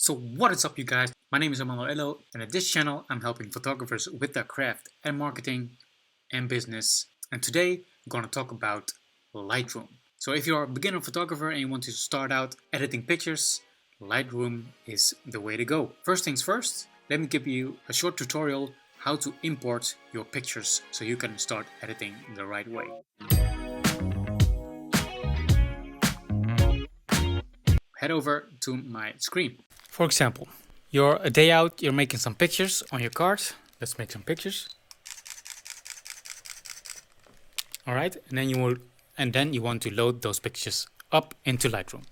So what is up, you guys? My name is Emanuelo, and at this channel I'm helping photographers with their craft and marketing and business. And today I'm going to talk about Lightroom. So if you're a beginner photographer and you want to start out editing pictures, Lightroom is the way to go. First things first, let me give you a short tutorial how to import your pictures so you can start editing the right way. Head over to my screen. For example, you're a day out, you're making some pictures on your card. Let's make some pictures. All right, and then you want to load those pictures up into Lightroom.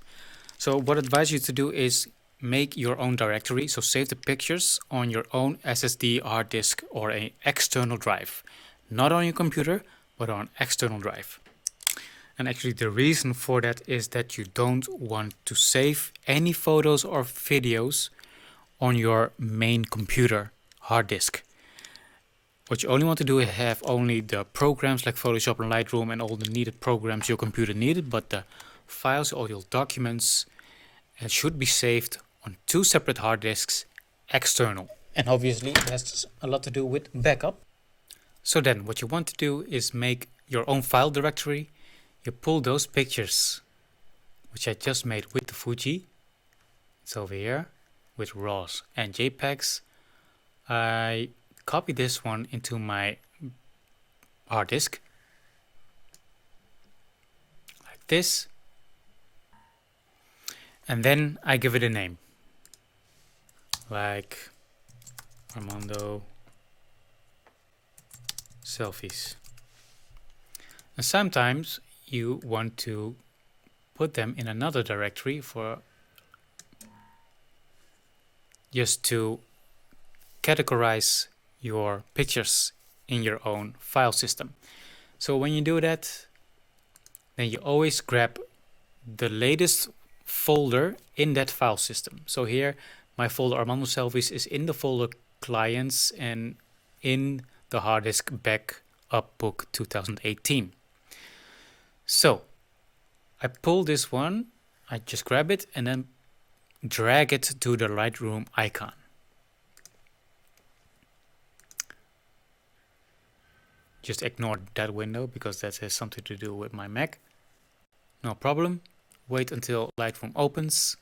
So what I advise you to do is make your own directory. So save the pictures on your own SSD hard disk or an external drive, not on your computer, but on external drive. And actually the reason for that is that you don't want to save any photos or videos on your main computer hard disk. What you only want to do is have only the programs like Photoshop and Lightroom and all the needed programs your computer needed, but the files, all your documents, should be saved on two separate hard disks, external. And obviously it has a lot to do with backup. So then what you want to do is make your own file directory. You pull those pictures, which I just made with the Fuji. It's over here with RAWs and JPEGs. I copy this one into my hard disk like this, and then I give it a name like Armando selfies. And sometimes you want to put them in another directory for just to categorize your pictures in your own file system. So when you do that, then you always grab the latest folder in that file system. So here my folder Armando Selfies is in the folder clients and in the hard disk backup book 2018. So I pull this one, I just grab it and then drag it to the Lightroom icon. Just ignore that window because that has something to do with my Mac. No problem. Wait until Lightroom opens.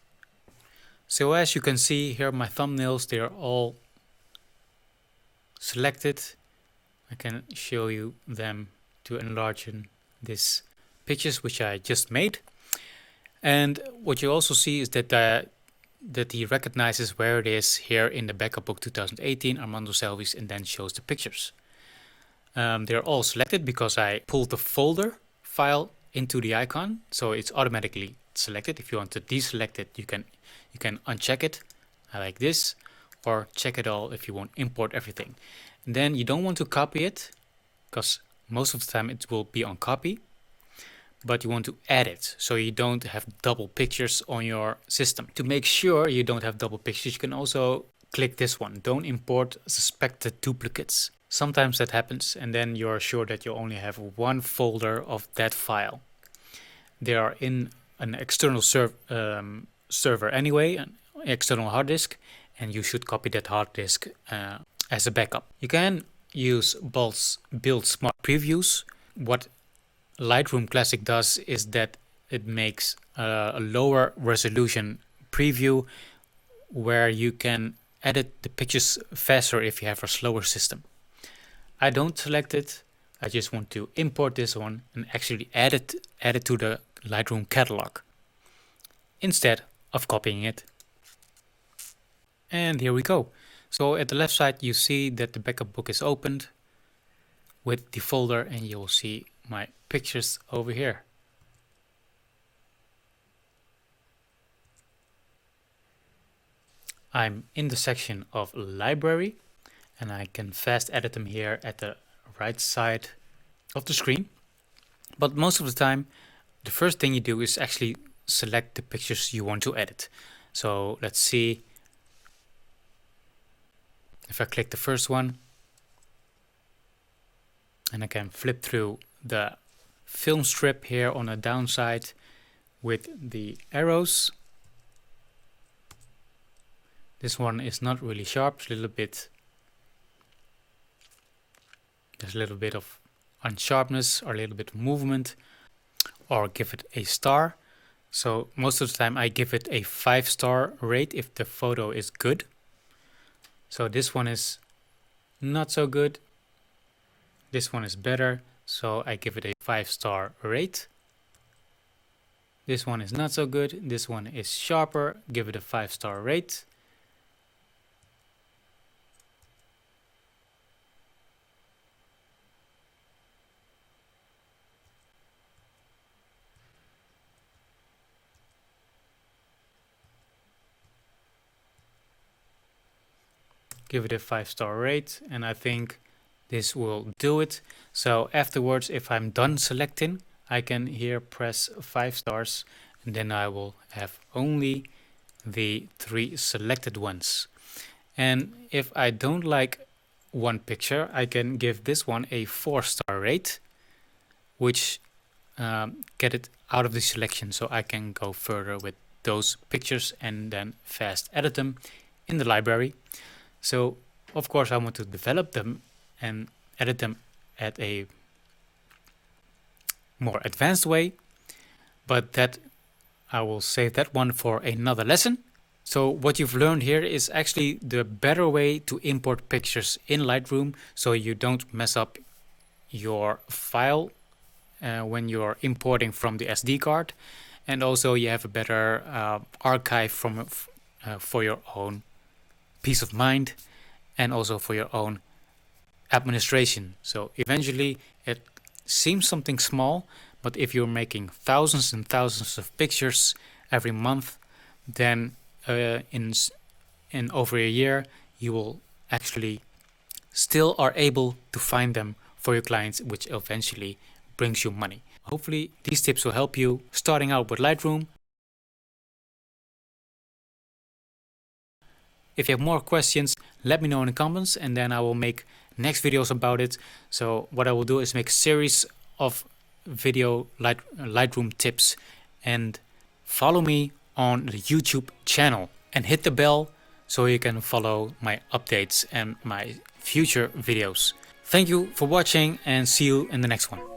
So as you can see here, my thumbnails, they are all selected. I can show you them to enlarge this pictures which I just made. And what you also see is that he recognizes where it is here in the backup book 2018 Armando Selfies and then shows the pictures. They're all selected because I pulled the folder file into the icon, so it's automatically selected. If you want to deselect it, you can uncheck it like this, or check it all if you want to import everything. And then you don't want to copy it because most of the time it will be on copy, but you want to add it so you don't have double pictures on your system. To make sure you don't have double pictures, you can also click this one, don't import suspected duplicates. Sometimes that happens and then you're sure that you only have one folder of that file. They are in an external server anyway, an external hard disk, and you should copy that hard disk as a backup. You can use build smart previews. What Lightroom Classic does is that it makes a lower resolution preview where you can edit the pictures faster if you have a slower system. I don't select it. I just want to import this one and actually add it to the Lightroom catalog instead of copying it. And here we go. So at the left side you see that the backup book is opened with the folder and you will see my pictures over here. I'm in the section of library and I can fast edit them here at the right side of the screen. But most of the time, the first thing you do is actually select the pictures you want to edit. So let's see if I click the first one and I can flip through the film strip here on the downside with the arrows. This one is not really sharp, it's a little bit, there's a little bit of unsharpness or a little bit of movement, or give it a star. So most of the time I give it a 5-star rate if the photo is good. So this one is not so good. This one is better, so I give it a 5-star rate. This one is not so good. This one is sharper, give it a 5-star rate. Give it a 5-star rate, and I think this will do it. So afterwards, if I'm done selecting, I can here press 5 stars, and then I will have only the 3 selected ones. And if I don't like one picture, I can give this one a 4-star rate, which get it out of the selection, so I can go further with those pictures and then fast edit them in the library. So of course I want to develop them and edit them at a more advanced way, but that I will save that one for another lesson. So what you've learned here is actually the better way to import pictures in Lightroom, so you don't mess up your file when you're importing from the SD card, and also you have a better archive from for your own peace of mind and also for your own administration. So eventually it seems something small, but if you're making thousands and thousands of pictures every month, then in over a year you will actually still are able to find them for your clients, which eventually brings you money. Hopefully these tips will help you starting out with Lightroom. If you have more questions, let me know in the comments, and then I will make next videos about it. So what I will do is make a series of video Lightroom tips, and follow me on the YouTube channel and hit the bell so you can follow my updates and my future videos. Thank you for watching, and see you in the next one.